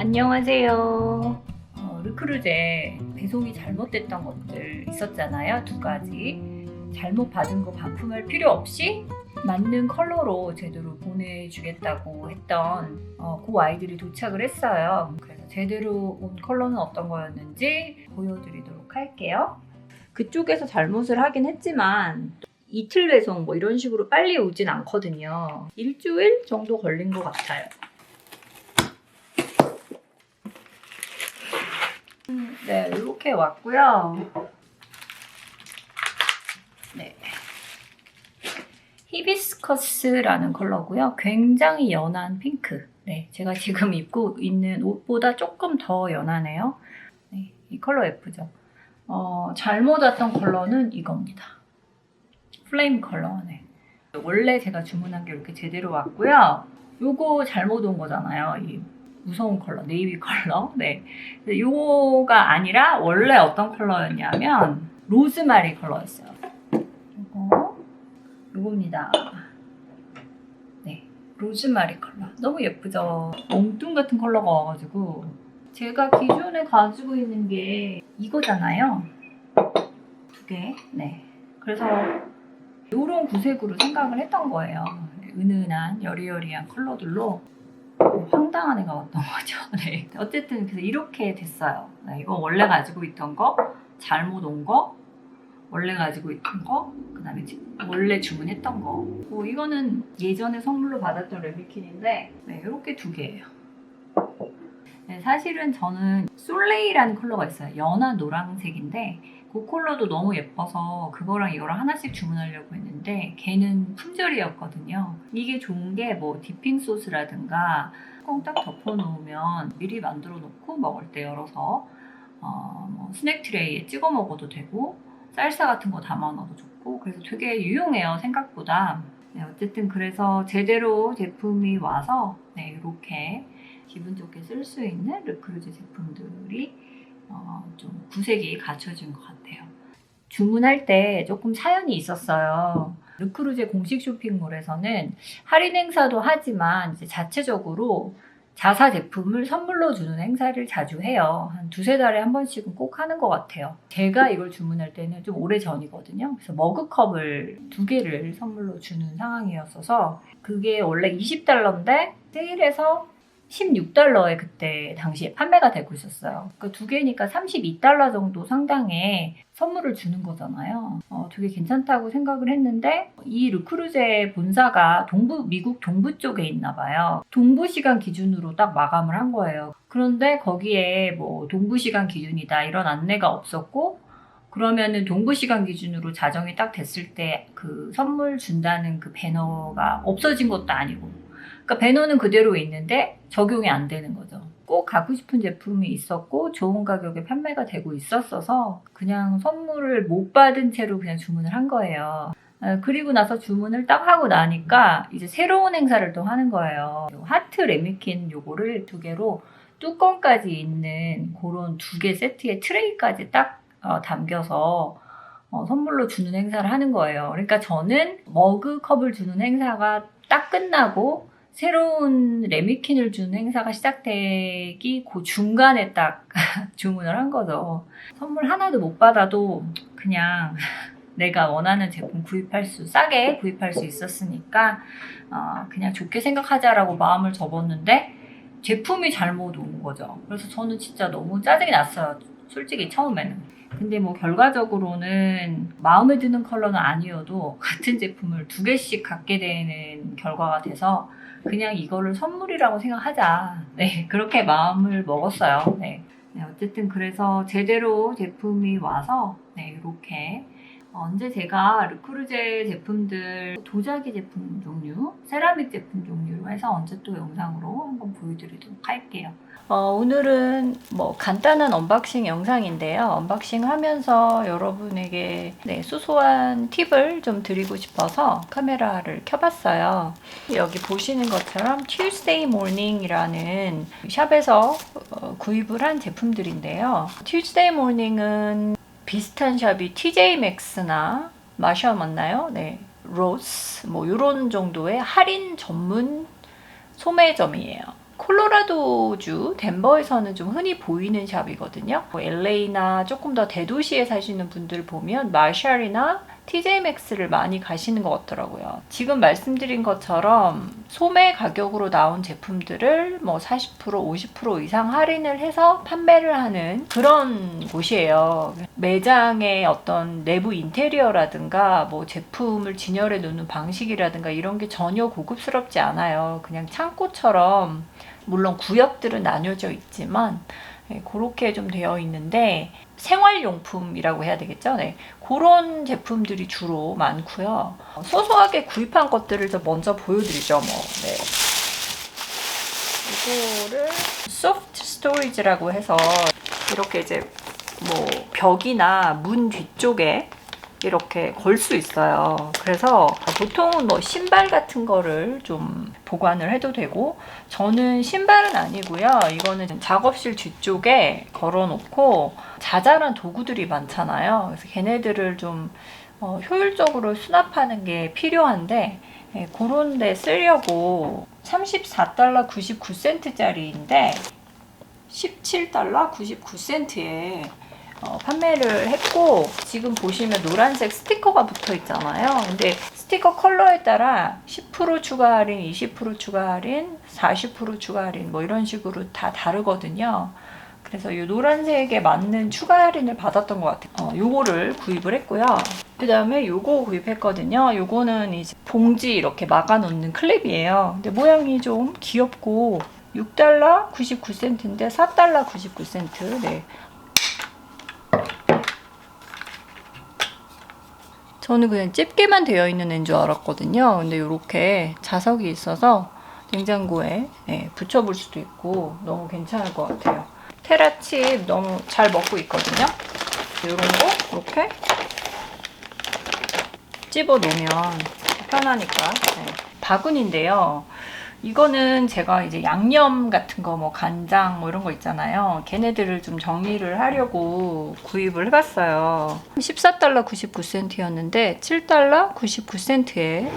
안녕하세요. 르크루제 배송이 잘못됐던 것들 있었잖아요. 두 가지. 잘못 받은 거 반품할 필요 없이 맞는 컬러로 제대로 보내주겠다고 했던 그 아이들이 도착을 했어요. 그래서 제대로 온 컬러는 어떤 거였는지 보여드리도록 할게요. 그쪽에서 잘못을 하긴 했지만 이틀 배송 뭐 이런 식으로 빨리 오진 않거든요. 일주일 정도 걸린 것 같아요. 네, 이렇게 왔고요. 네, 히비스커스라는 컬러고요. 굉장히 연한 핑크. 네, 제가 지금 입고 있는 옷보다 조금 더 연하네요. 네, 이 컬러 예쁘죠? 잘못 왔던 컬러는 이겁니다. 플레임 컬러. 네. 원래 제가 주문한 게 이렇게 제대로 왔고요. 요거 잘못 온 거잖아요. 이 무서운 컬러, 네이비 컬러. 네. 요거가 아니라 원래 어떤 컬러였냐면 로즈마리 컬러였어요. 요겁니다. 네. 로즈마리 컬러. 너무 예쁘죠? 몽뚱 같은 컬러가 와가지고 제가 기존에 가지고 있는 게 이거잖아요. 두 개. 네. 그래서 요런 구색으로 생각을 했던 거예요. 은은한 여리여리한 컬러들로 황당한 애가 왔던 거죠. 네. 어쨌든 그래서 이렇게 됐어요. 네, 이거 원래 가지고 있던 거, 잘못 온 거, 원래 가지고 있던 거, 그 다음에 원래 주문했던 거. 이거는 예전에 선물로 받았던 레미킨인데 네, 이렇게 두 개예요. 네, 사실은 저는 솔레이라는 컬러가 있어요. 연한 노란색인데 그 컬러도 너무 예뻐서 그거랑 이거랑 하나씩 주문하려고 했는데 걔는 품절이었거든요. 이게 좋은 게 뭐 디핑 소스라든가 뚜껑 딱 덮어놓으면 미리 만들어 놓고 먹을 때 열어서 뭐 스낵 트레이에 찍어 먹어도 되고 쌀사 같은 거 담아 넣어도 좋고 그래서 되게 유용해요, 생각보다. 네, 어쨌든 그래서 제대로 제품이 와서 네, 이렇게 기분 좋게 쓸 수 있는 르크루제 제품들이 좀 구색이 갖춰진 것 같아요. 주문할 때 조금 사연이 있었어요. 르크루제 공식 쇼핑몰에서는 할인 행사도 하지만 이제 자체적으로 자사 제품을 선물로 주는 행사를 자주 해요. 한 두세 달에 한 번씩은 꼭 하는 것 같아요. 제가 이걸 주문할 때는 좀 오래 전이거든요. 그래서 머그컵을 두 개를 선물로 주는 상황이었어서 그게 원래 $20인데 세일해서 $16에 그때 당시에 판매가 되고 있었어요. 그러니까 두 개니까 $32 정도 상당의 선물을 주는 거잖아요. 되게 괜찮다고 생각을 했는데 이 르크루제 본사가 미국 동부 쪽에 있나 봐요. 동부 시간 기준으로 딱 마감을 한 거예요. 그런데 거기에 뭐 동부 시간 기준이다 이런 안내가 없었고 그러면은 동부 시간 기준으로 자정이 딱 됐을 때 그 선물 준다는 그 배너가 없어진 것도 아니고 그러니까 배너는 그대로 있는데 적용이 안 되는 거죠. 꼭 갖고 싶은 제품이 있었고 좋은 가격에 판매가 되고 있었어서 그냥 선물을 못 받은 채로 그냥 주문을 한 거예요. 그리고 나서 주문을 딱 하고 나니까 이제 새로운 행사를 또 하는 거예요. 하트 레미킨 요거를 두 개로 뚜껑까지 있는 그런 두 개 세트의 트레이까지 딱 담겨서 선물로 주는 행사를 하는 거예요. 그러니까 저는 머그컵을 주는 행사가 딱 끝나고 새로운 레미킨을 주는 행사가 시작되기 그 중간에 딱 주문을 한 거죠. 선물 하나도 못 받아도 그냥 내가 원하는 제품 싸게 구입할 수 있었으니까 그냥 좋게 생각하자라고 마음을 접었는데 제품이 잘못 온 거죠. 그래서 저는 진짜 너무 짜증이 났어요. 솔직히 처음에는. 근데 뭐 결과적으로는 마음에 드는 컬러는 아니어도 같은 제품을 두 개씩 갖게 되는 결과가 돼서 그냥 이거를 선물이라고 생각하자. 네, 그렇게 마음을 먹었어요. 네. 네, 어쨌든 그래서 제대로 제품이 와서 네, 이렇게 언제 제가 르크루제 제품들 도자기 제품 종류, 세라믹 제품 종류로 해서 언제 또 영상으로 한번 보여드리도록 할게요. 오늘은 뭐 간단한 언박싱 영상인데요. 언박싱 하면서 여러분에게 네, 소소한 팁을 좀 드리고 싶어서 카메라를 켜봤어요. 여기 보시는 것처럼 Tuesday Morning이라는 샵에서 구입을 한 제품들인데요. Tuesday Morning은 비슷한 샵이 TJ 맥스나 마샤 맞나요? 네, 로스 뭐 이런 정도의 할인 전문 소매점이에요. 콜로라도주 덴버에서는 좀 흔히 보이는 샵이거든요. LA나 조금 더 대도시에 사시는 분들 보면 마샬이나 TJ max를 많이 가시는 것 같더라고요. 지금 말씀드린 것처럼 소매 가격으로 나온 제품들을 뭐 40%, 50% 이상 할인을 해서 판매를 하는 그런 곳이에요. 매장의 어떤 내부 인테리어라든가 뭐 제품을 진열해 놓는 방식이라든가 이런 게 전혀 고급스럽지 않아요. 그냥 창고처럼 물론 구역들은 나뉘어져 있지만 그렇게 좀 되어 있는데 생활용품이라고 해야 되겠죠? 네. 그런 제품들이 주로 많고요. 소소하게 구입한 것들을 좀 먼저 보여드리죠. 뭐. 네. 이거를 소프트 스토리지라고 해서 이렇게 이제 뭐 벽이나 문 뒤쪽에 이렇게 걸 수 있어요. 그래서 보통은 뭐 신발 같은 거를 좀 보관을 해도 되고, 저는 신발은 아니고요. 이거는 작업실 뒤쪽에 걸어 놓고 자잘한 도구들이 많잖아요. 그래서 걔네들을 좀 효율적으로 수납하는 게 필요한데, 그런 데 쓰려고 $34 99센트짜리인데 17달러 99센트에 판매를 했고, 지금 보시면 노란색 스티커가 붙어 있잖아요. 근데 스티커 컬러에 따라 10% 추가 할인, 20% 추가 할인, 40% 추가 할인 뭐 이런 식으로 다 다르거든요. 그래서 이 노란색에 맞는 추가 할인을 받았던 것 같아요. 요거를 구입을 했고요. 그 다음에 요거 구입했거든요. 요거는 이제 봉지 이렇게 막아 놓는 클립이에요. 근데 모양이 좀 귀엽고 $6 99센트인데 $4 99센트. 네. 저는 그냥 집게만 되어 있는 애인 줄 알았거든요. 근데 이렇게 자석이 있어서 냉장고에 붙여볼 수도 있고 너무 괜찮을 것 같아요. 테라칩 너무 잘 먹고 있거든요. 이런 거 이렇게 집어 놓으면 편하니까. 바구니인데요. 이거는 제가 이제 양념 같은 거, 뭐 간장 뭐 이런 거 있잖아요. 걔네들을 좀 정리를 하려고 구입을 해봤어요. $14 99센트였는데 $7 99센트에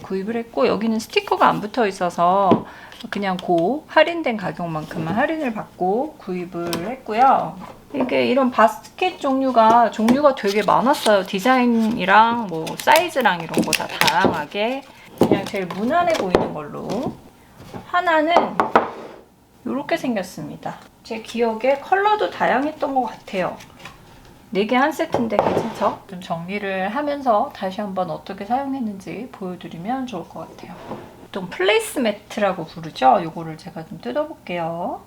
구입을 했고, 여기는 스티커가 안 붙어 있어서 그냥 그 할인된 가격만큼만 할인을 받고 구입을 했고요. 이게 이런 바스켓 종류가 되게 많았어요. 디자인이랑 뭐 사이즈랑 이런 거 다 다양하게. 그냥 제일 무난해 보이는 걸로 하나는 이렇게 생겼습니다. 제 기억에 컬러도 다양했던 것 같아요. 4개 한 세트인데 괜찮죠? 좀 정리를 하면서 다시 한번 어떻게 사용했는지 보여드리면 좋을 것 같아요. 보통 플레이스 매트라고 부르죠? 이거를 제가 좀 뜯어볼게요.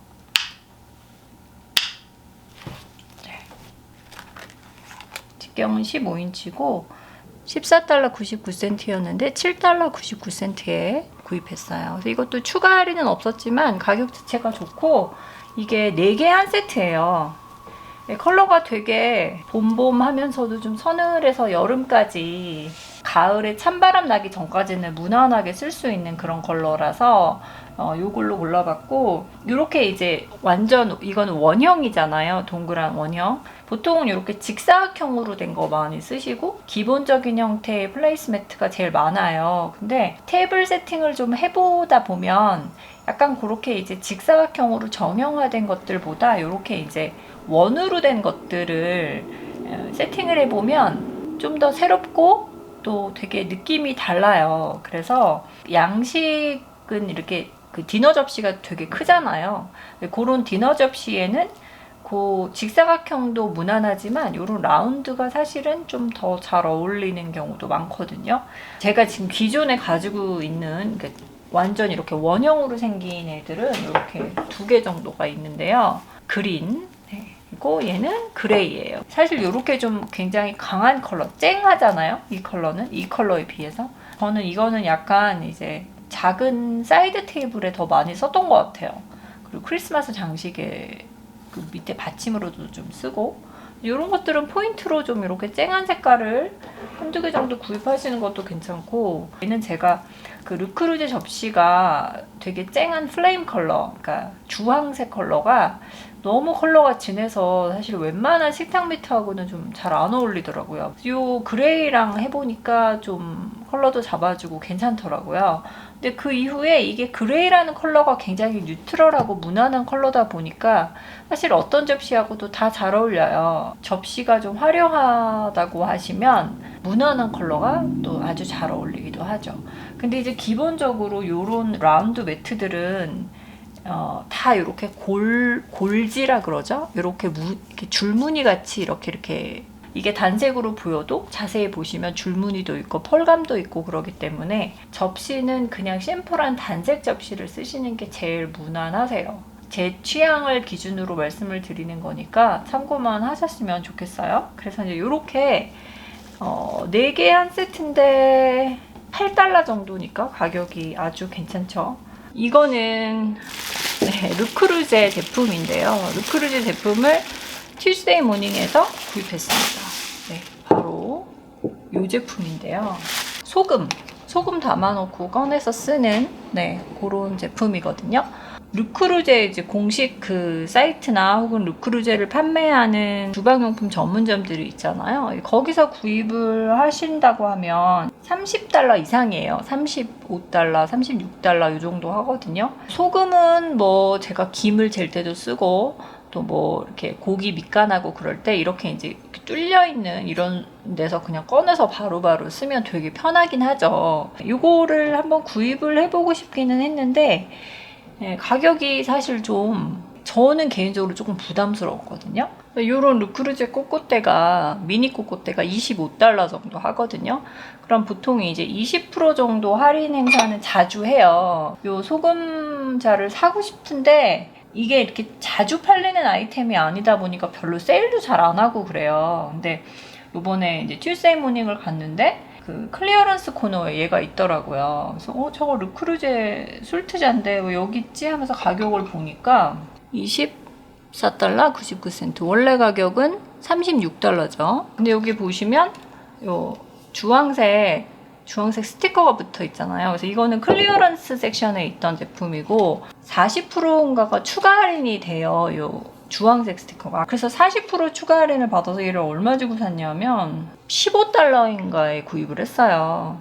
직경은 15인치고 $14 99센트였는데 $7 99센트에 구입했어요. 그래서 이것도 추가 할인은 없었지만 가격 자체가 좋고, 이게 4개 한 세트예요. 컬러가 되게 봄봄하면서도 좀 서늘해서 여름까지, 가을에 찬바람 나기 전까지는 무난하게 쓸 수 있는 그런 컬러라서 요걸로 골라봤고, 이렇게 이제 완전 이거는 원형이잖아요. 동그란 원형. 보통은 이렇게 직사각형으로 된 거 많이 쓰시고 기본적인 형태의 플레이스매트가 제일 많아요. 근데 테이블 세팅을 좀 해보다 보면 약간 그렇게 이제 직사각형으로 정형화된 것들보다 이렇게 이제 원으로 된 것들을 세팅을 해보면 좀 더 새롭고 또 되게 느낌이 달라요. 그래서 양식은 이렇게 그 디너 접시가 되게 크잖아요. 그런 디너 접시에는 그 직사각형도 무난하지만 이런 라운드가 사실은 좀 더 잘 어울리는 경우도 많거든요. 제가 지금 기존에 가지고 있는 완전 이렇게 원형으로 생긴 애들은 이렇게 2개 정도가 있는데요. 그린, 그리고 얘는 그레이예요. 사실 이렇게 좀 굉장히 강한 컬러, 쨍하잖아요. 이 컬러는 이 컬러에 비해서 저는 이거는 약간 이제 작은 사이드 테이블에 더 많이 썼던 것 같아요. 그리고 크리스마스 장식에 그 밑에 받침으로도 좀 쓰고, 이런 것들은 포인트로 좀 이렇게 쨍한 색깔을 한두 개 정도 구입하시는 것도 괜찮고, 얘는 제가 그 르크루제 접시가 되게 쨍한 플레임 컬러, 그러니까 주황색 컬러가 너무 컬러가 진해서 사실 웬만한 식탁 매트하고는 좀 잘 안 어울리더라고요. 이 그레이랑 해보니까 좀 컬러도 잡아주고 괜찮더라고요. 근데 그 이후에 이게 그레이라는 컬러가 굉장히 뉴트럴하고 무난한 컬러다 보니까 사실 어떤 접시하고도 다 잘 어울려요. 접시가 좀 화려하다고 하시면 무난한 컬러가 또 아주 잘 어울리기도 하죠. 근데 이제 기본적으로 이런 라운드 매트들은 다 이렇게 골지라 그러죠? 이렇게 줄무늬 같이 이렇게 이게 단색으로 보여도 자세히 보시면 줄무늬도 있고 펄감도 있고 그러기 때문에 접시는 그냥 심플한 단색 접시를 쓰시는 게 제일 무난하세요. 제 취향을 기준으로 말씀을 드리는 거니까 참고만 하셨으면 좋겠어요. 그래서 이제 이렇게 4개 한 세트인데 $8 정도니까 가격이 아주 괜찮죠. 이거는 르크루제 제품인데요. 르크루제 제품을 튜스데이 모닝에서 구입했습니다. 네, 바로 이 제품인데요. 소금 담아놓고 꺼내서 쓰는 그런 제품이거든요. 르크루제 이제 공식 그 사이트나 혹은 르크루제를 판매하는 주방용품 전문점들이 있잖아요. 거기서 구입을 하신다고 하면 $30 이상이에요. $35, $36 이 정도 하거든요. 소금은 뭐 제가 김을 젤 때도 쓰고 또 뭐 이렇게 고기 밑간하고 그럴 때 이렇게 이제 뚫려 있는 이런 데서 그냥 꺼내서 바로바로 쓰면 되게 편하긴 하죠. 이거를 한번 구입을 해보고 싶기는 했는데 가격이 사실 좀 저는 개인적으로 조금 부담스러웠거든요. 이런 르크루제 꼬꼬대가 미니 꼬꼬대가 $25 정도 하거든요. 그럼 보통 이제 20% 정도 할인 행사는 자주 해요. 요 소금자를 사고 싶은데 이게 이렇게 자주 팔리는 아이템이 아니다 보니까 별로 세일도 잘 안 하고 그래요. 근데 요번에 이제 튜스데이 모닝을 갔는데 그 클리어런스 코너에 얘가 있더라고요. 그래서 저거 르크루제 술트잔데 왜 여기 있지 하면서 가격을 보니까 $24 99센트. 원래 가격은 $36죠. 근데 여기 보시면 요 주황색 스티커가 붙어 있잖아요. 그래서 이거는 클리어런스 섹션에 있던 제품이고 40%인가가 추가 할인이 돼요. 요 주황색 스티커가. 그래서 40% 추가 할인을 받아서 얘를 얼마 주고 샀냐면 $15인가에 구입을 했어요.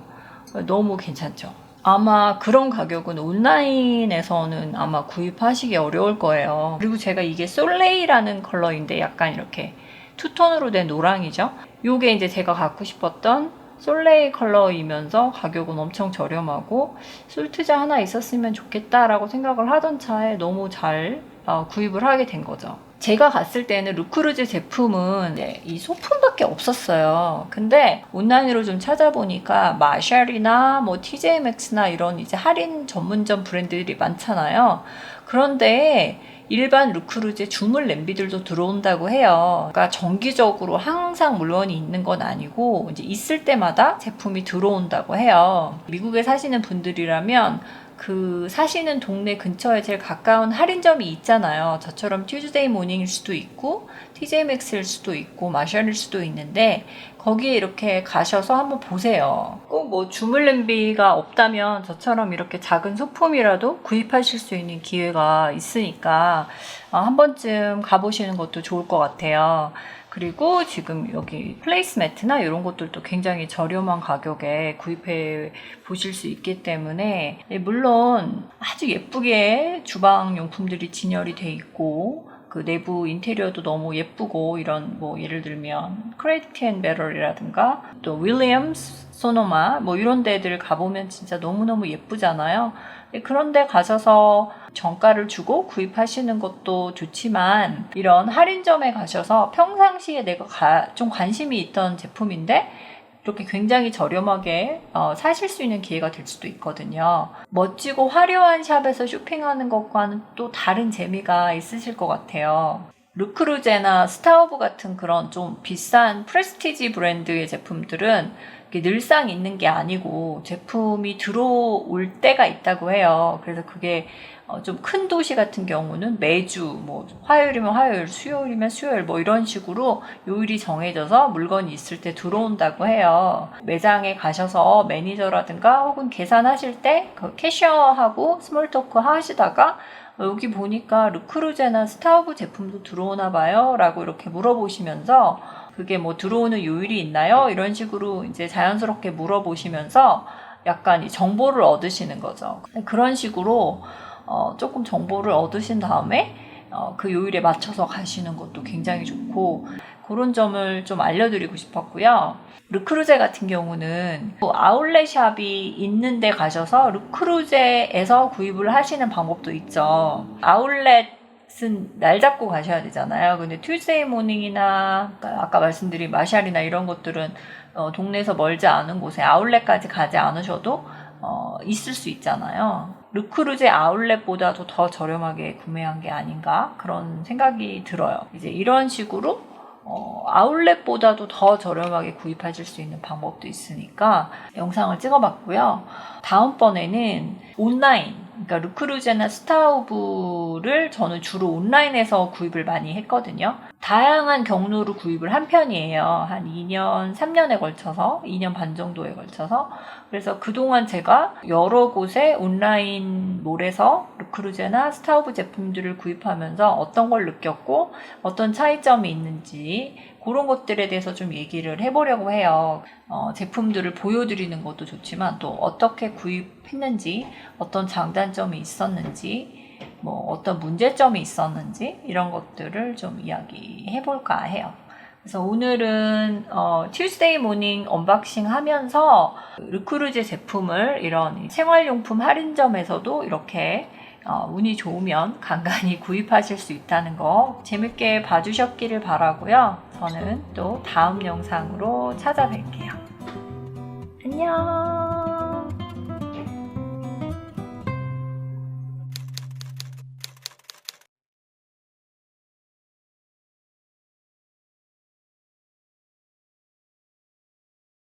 너무 괜찮죠. 아마 그런 가격은 온라인에서는 아마 구입하시기 어려울 거예요. 그리고 제가 이게 솔레이라는 컬러인데 약간 이렇게 투톤으로 된 노랑이죠. 요게 이제 제가 갖고 싶었던 솔레이 컬러이면서 가격은 엄청 저렴하고 솔트자 하나 있었으면 좋겠다라고 생각을 하던 차에 너무 잘 구입을 하게 된 거죠. 제가 갔을 때는 르크루제 제품은 이 소품밖에 없었어요. 근데 온라인으로 좀 찾아보니까 마샬이나 뭐 TJmax나 이런 이제 할인 전문점 브랜드들이 많잖아요. 그런데 일반 르크루제 주물 냄비들도 들어온다고 해요. 그러니까 정기적으로 항상 물건이 있는 건 아니고 이제 있을 때마다 제품이 들어온다고 해요. 미국에 사시는 분들이라면 그 사시는 동네 근처에 제일 가까운 할인점이 있잖아요. 저처럼 튜즈데이 모닝일 수도 있고 TJmax일 수도 있고 마샬일 수도 있는데 거기에 이렇게 가셔서 한번 보세요. 꼭 뭐 주물 냄비가 없다면 저처럼 이렇게 작은 소품이라도 구입하실 수 있는 기회가 있으니까 한 번쯤 가보시는 것도 좋을 것 같아요. 그리고 지금 여기 플레이스매트나 이런 것들도 굉장히 저렴한 가격에 구입해 보실 수 있기 때문에 물론 아주 예쁘게 주방 용품들이 진열이 돼 있고 그 내부 인테리어도 너무 예쁘고 이런 뭐 예를 들면 크레이트 앤 배럴이라든가 또 윌리엄스 소노마 뭐 이런 데들 가보면 진짜 너무너무 예쁘잖아요. 그런 데 가셔서 정가를 주고 구입하시는 것도 좋지만 이런 할인점에 가셔서 평상시에 내가 좀 관심이 있던 제품인데 이렇게 굉장히 저렴하게 사실 수 있는 기회가 될 수도 있거든요. 멋지고 화려한 샵에서 쇼핑하는 것과는 또 다른 재미가 있으실 것 같아요. 르크루제나 스타우브 같은 그런 좀 비싼 프레스티지 브랜드의 제품들은 늘상 있는 게 아니고 제품이 들어올 때가 있다고 해요. 그래서 그게 좀 큰 도시 같은 경우는 매주 뭐 화요일이면 화요일, 수요일이면 수요일 뭐 이런 식으로 요일이 정해져서 물건이 있을 때 들어온다고 해요. 매장에 가셔서 매니저라든가 혹은 계산하실 때 그 캐셔하고 스몰 토크 하시다가 여기 보니까 르크루제나 스타우브 제품도 들어오나 봐요 라고 이렇게 물어보시면서 그게 뭐 들어오는 요일이 있나요? 이런 식으로 이제 자연스럽게 물어보시면서 약간 이 정보를 얻으시는 거죠. 그런 식으로 조금 정보를 얻으신 다음에 그 요일에 맞춰서 가시는 것도 굉장히 좋고 그런 점을 좀 알려드리고 싶었고요. 르크루제 같은 경우는 아울렛샵이 있는 데 가셔서 르크루제에서 구입을 하시는 방법도 있죠. 아울렛은 날 잡고 가셔야 되잖아요. 근데 튜즈데이 모닝이나 아까 말씀드린 마샬이나 이런 것들은 동네에서 멀지 않은 곳에 아울렛까지 가지 않으셔도 있을 수 있잖아요. 르크루제 아울렛보다도 더 저렴하게 구매한 게 아닌가 그런 생각이 들어요. 이제 이런 식으로 아울렛보다도 더 저렴하게 구입하실 수 있는 방법도 있으니까 영상을 찍어봤고요. 다음번에는 온라인, 그러니까 르크루제나 스타우브를 저는 주로 온라인에서 구입을 많이 했거든요. 다양한 경로로 구입을 한 편이에요. 한 2년, 3년에 걸쳐서, 2년 반 정도에 걸쳐서. 그래서 그동안 제가 여러 곳의 온라인 몰에서 르크루제나 스타우브 제품들을 구입하면서 어떤 걸 느꼈고 어떤 차이점이 있는지 그런 것들에 대해서 좀 얘기를 해보려고 해요. 제품들을 보여드리는 것도 좋지만 또 어떻게 구입했는지, 어떤 장단점이 있었는지, 뭐 어떤 문제점이 있었는지 이런 것들을 좀 이야기해 볼까 해요. 그래서 오늘은 튜즈데이 모닝 언박싱 하면서 르크루제 제품을 이런 생활용품 할인점에서도 이렇게 운이 좋으면 간간히 구입하실 수 있다는 거 재밌게 봐주셨기를 바라고요. 저는 또 다음 영상으로 찾아뵐게요. 안녕.